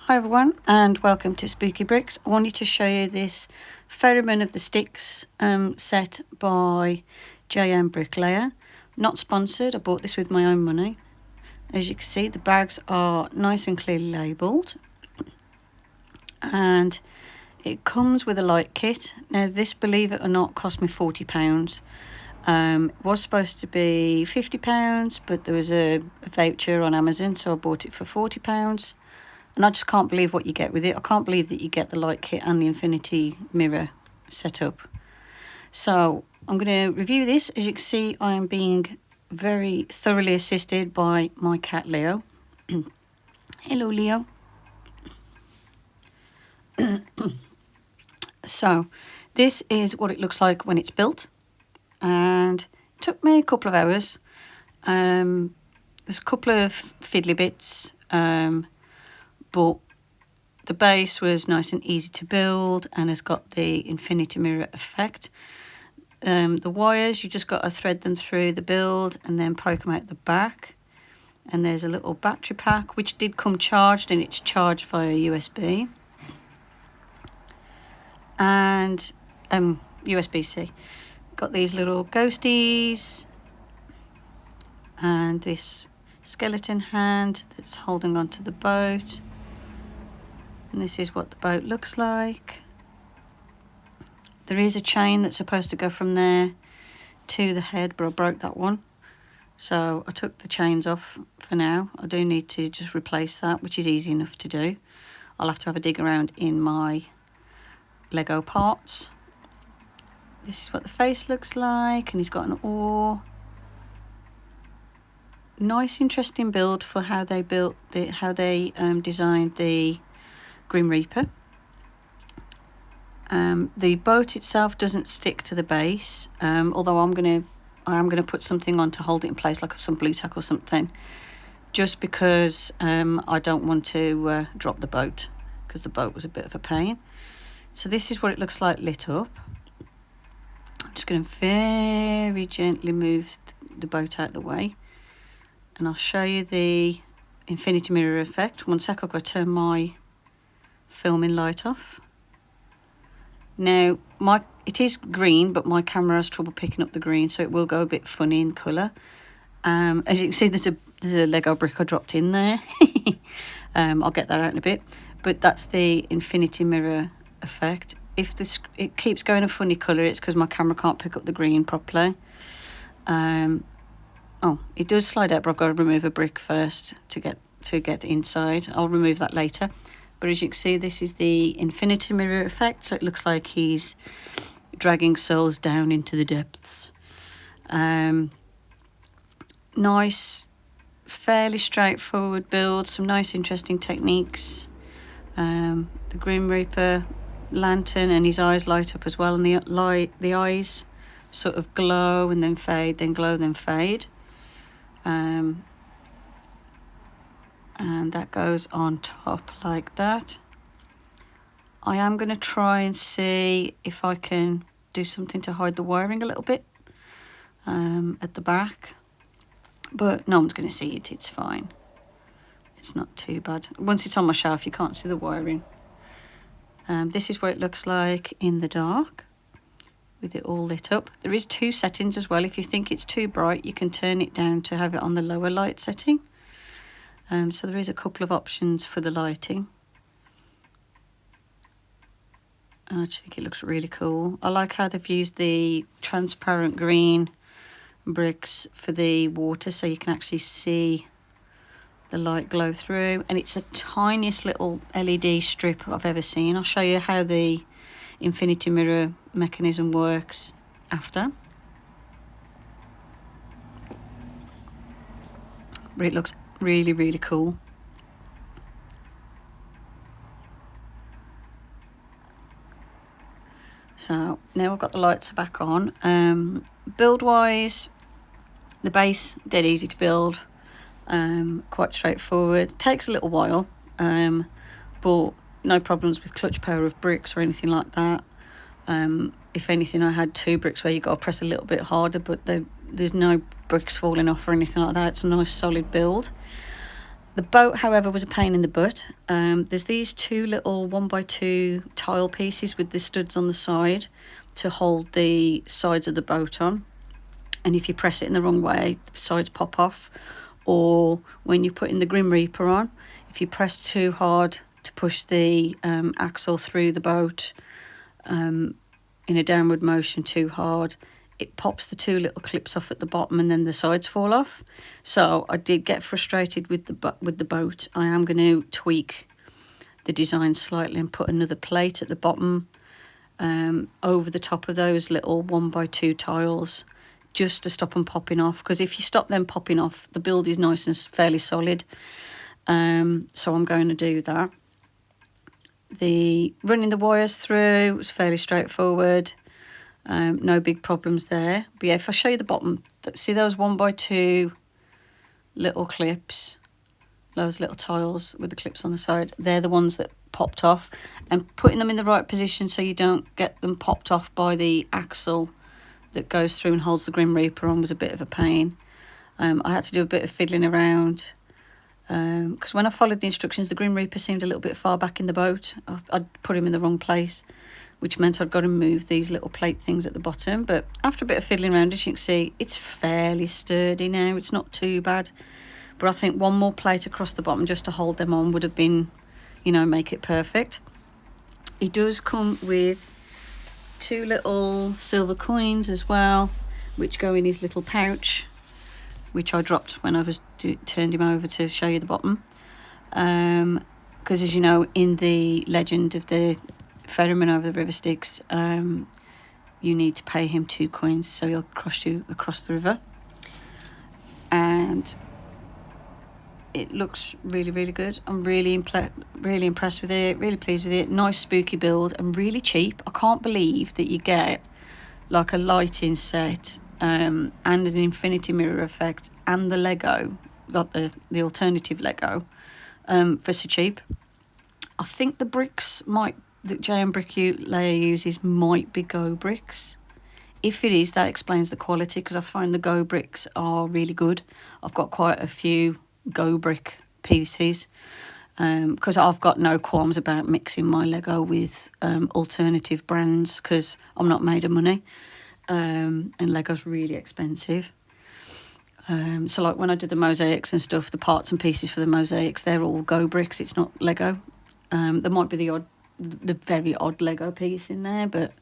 Hi everyone and welcome to Spooky Bricks. I wanted to show you this Ferryman of the Styx set by JM Bricklayer. Not sponsored, I bought this with my own money. As you can see, the bags are nice and clearly labelled. And it comes with a light kit. Now this, believe it or not, cost me £40. It was supposed to be £50, but there was a voucher on Amazon, so I bought it for £40. And I just can't believe what you get with it. I can't believe that you get the light kit and the infinity mirror set up. So I'm going to review this. As you can see, I am being very thoroughly assisted by my cat Leo. Hello, Leo. So this is what it looks like when it's built. And it took me a couple of hours. There's a couple of fiddly bits. But the base was nice and easy to build and has got the infinity mirror effect. The wires, you just got to thread them through the build and then poke them out the back. And there's a little battery pack which did come charged, and it's charged via USB. And USB-C. Got these little ghosties and this skeleton hand that's holding onto the boat. And this is what the boat looks like. There is a chain that's supposed to go from there to the head, but I broke that one. So I took the chains off for now. I do need to just replace that, which is easy enough to do. I'll have to have a dig around in my Lego parts. This is what the face looks like, and he's got an oar. Nice, interesting build for how they built designed the Grim Reaper. The boat itself doesn't stick to the base, although I am gonna put something on to hold it in place, like some blue tack or something, just because I don't want to drop the boat, because the boat was a bit of a pain. So this is what it looks like lit up. I'm just going to very gently move the boat out of the way, and I'll show you the infinity mirror effect. One sec, I've got to turn my filming light off. Now it is green, but my camera has trouble picking up the green, so it will go a bit funny in colour. As you can see, there's a Lego brick I dropped in there. I'll get that out in a bit, but that's the infinity mirror effect. If it keeps going a funny colour, it's because my camera can't pick up the green properly. Oh, it does slide out, but I've got to remove a brick first to get inside. I'll remove that later. But as you can see, this is the infinity mirror effect, so it looks like he's dragging souls down into the depths. Nice, fairly straightforward build, some nice interesting techniques. The Grim Reaper lantern, and his eyes light up as well, and the eyes sort of glow and then fade, then glow, then fade. And that goes on top like that. I am going to try and see if I can do something to hide the wiring a little bit at the back, but no one's going to see it. It's fine. It's not too bad. Once it's on my shelf, you can't see the wiring. This is what it looks like in the dark, with it all lit up. There is two settings as well. If you think it's too bright, you can turn it down to have it on the lower light setting. So there is a couple of options for the lighting. I just think it looks really cool. I like how they've used the transparent green bricks for the water, so you can actually see the light glow through. And it's the tiniest little LED strip I've ever seen. I'll show you how the infinity mirror mechanism works after. But it looks really, really cool. So now I've got the lights back on. Build wise, the base dead easy to build, quite straightforward. Takes a little while, but no problems with clutch power of bricks or anything like that. If anything, I had two bricks where you got to press a little bit harder, but there's no bricks falling off or anything like that. It's a nice solid build. The boat, however, was a pain in the butt. There's these two little 1x2 tile pieces with the studs on the side to hold the sides of the boat on. And if you press it in the wrong way, the sides pop off. Or when you're putting the Grim Reaper on, if you press too hard to push the axle through the boat in a downward motion too hard, it pops the two little clips off at the bottom and then the sides fall off. So I did get frustrated with the boat. I am going to tweak the design slightly and put another plate at the bottom over the top of those little 1x2 tiles, just to stop them popping off, because if you stop them popping off, the build is nice and fairly solid. So I'm going to do that. The running the wires through was fairly straightforward. No big problems there. But yeah, if I show you the bottom, see those 1x2 little clips, those little tiles with the clips on the side, they're the ones that popped off. And putting them in the right position so you don't get them popped off by the axle that goes through and holds the Grim Reaper on was a bit of a pain. I had to do a bit of fiddling around because when I followed the instructions, the Grim Reaper seemed a little bit far back in the boat. I'd put him in the wrong place, which meant I'd got to move these little plate things at the bottom. But after a bit of fiddling around, as you can see, it's fairly sturdy now. It's not too bad. But I think one more plate across the bottom just to hold them on would have been, you know, make it perfect. It does come with 2 little silver coins as well, which go in his little pouch, which I dropped when I was turned him over to show you the bottom. Because as you know, in the legend of the Ferryman over the River Styx, you need to pay him 2 coins, so he'll cross you across the river. And it looks really, really good. I'm really impressed with it, really pleased with it. Nice spooky build and really cheap. I can't believe that you get like a lighting set and an infinity mirror effect and the Lego, like the alternative Lego, for so cheap. I think the bricks that JM Bricklayer uses might be Go bricks. If it is, that explains the quality, because I find the Go bricks are really good. I've got quite a few Go brick pieces because I've got no qualms about mixing my Lego with alternative brands, because I'm not made of money and Lego's really expensive. So like when I did the mosaics and stuff, the parts and pieces for the mosaics, they're all Go bricks, it's not Lego. There might be the very odd Lego piece in there, but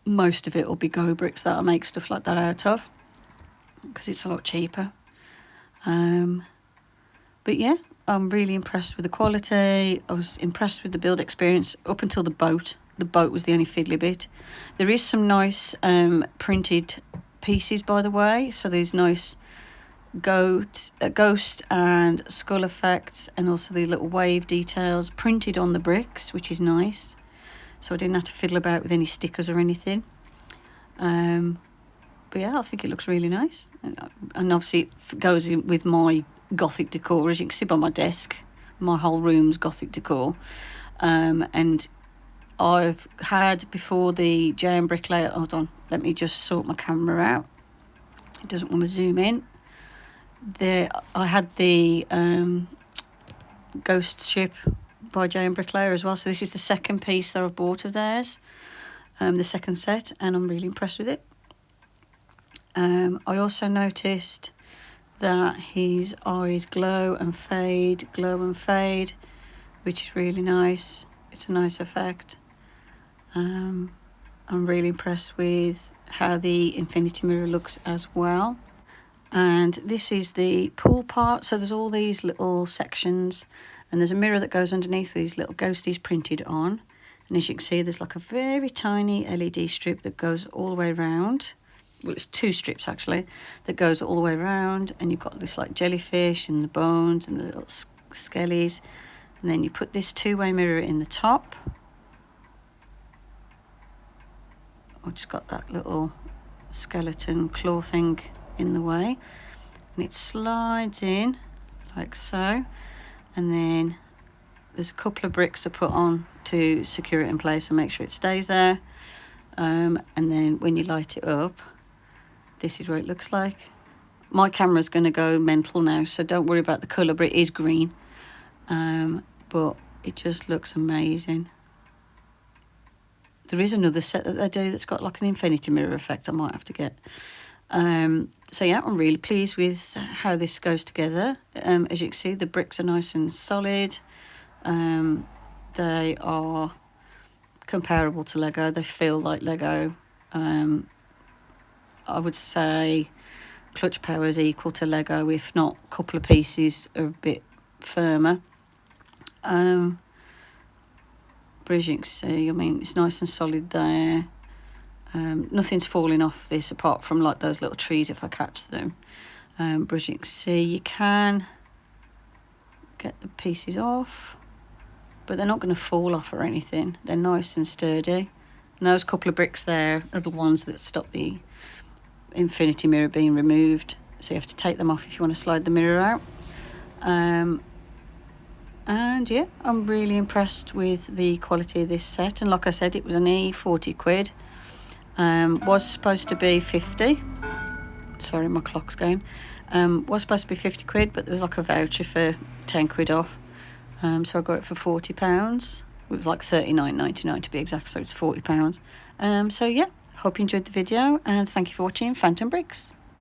most of it will be Go bricks that I make stuff like that out of, because it's a lot cheaper. But yeah, I'm really impressed with the quality. I was impressed with the build experience up until the boat. The boat was the only fiddly bit. There is some nice printed pieces, by the way. So there's nice ghost and skull effects, and also the little wave details printed on the bricks, which is nice. So I didn't have to fiddle about with any stickers or anything. But yeah, I think it looks really nice. And obviously it goes in with my Gothic decor. As you can see by my desk, my whole room's Gothic decor. And I've had, before the JM Bricklayer, hold on, let me just sort my camera out. It doesn't want to zoom in. I had the Ghost Ship by JM Bricklayer as well. So this is the second piece that I've bought of theirs, the second set, and I'm really impressed with it. I also noticed that his eyes glow and fade, which is really nice. It's a nice effect. I'm really impressed with how the infinity mirror looks as well. And this is the pool part. So there's all these little sections, and there's a mirror that goes underneath with these little ghosties printed on. And as you can see, there's like a very tiny LED strip that goes all the way around. Well, it's 2 strips actually, that goes all the way around, and you've got this like jellyfish and the bones and the little skellies. And then you put this 2-way mirror in the top. I've just got that little skeleton claw thing in the way, and it slides in like so, and then there's a couple of bricks to put on to secure it in place and make sure it stays there. And then when you light it up, this is what it looks like. My camera's going to go mental now, so don't worry about the colour, but it is green. But it just looks amazing. There is another set that they do that's got like an infinity mirror effect I might have to get. So yeah, I'm really pleased with how this goes together. As you can see, the bricks are nice and solid. They are comparable to Lego. They feel like Lego. I would say clutch power is equal to Lego, if not a couple of pieces are a bit firmer. But as you can see, I mean, it's nice and solid there. Nothing's falling off this apart from like those little trees if I catch them. But as you can see, you can get the pieces off, but they're not going to fall off or anything. They're nice and sturdy. And those couple of bricks there are the ones that stop the infinity mirror being removed. So you have to take them off if you want to slide the mirror out. And yeah, I'm really impressed with the quality of this set. And like I said, it was only 40 quid. Was supposed to be 50. Sorry, my clock's going. Was supposed to be 50 quid, but there was like a voucher for 10 quid off. So I got it for £40. It was like £39.99 to be exact, so it's £40. So yeah, hope you enjoyed the video, and thank you for watching Phantom Bricks.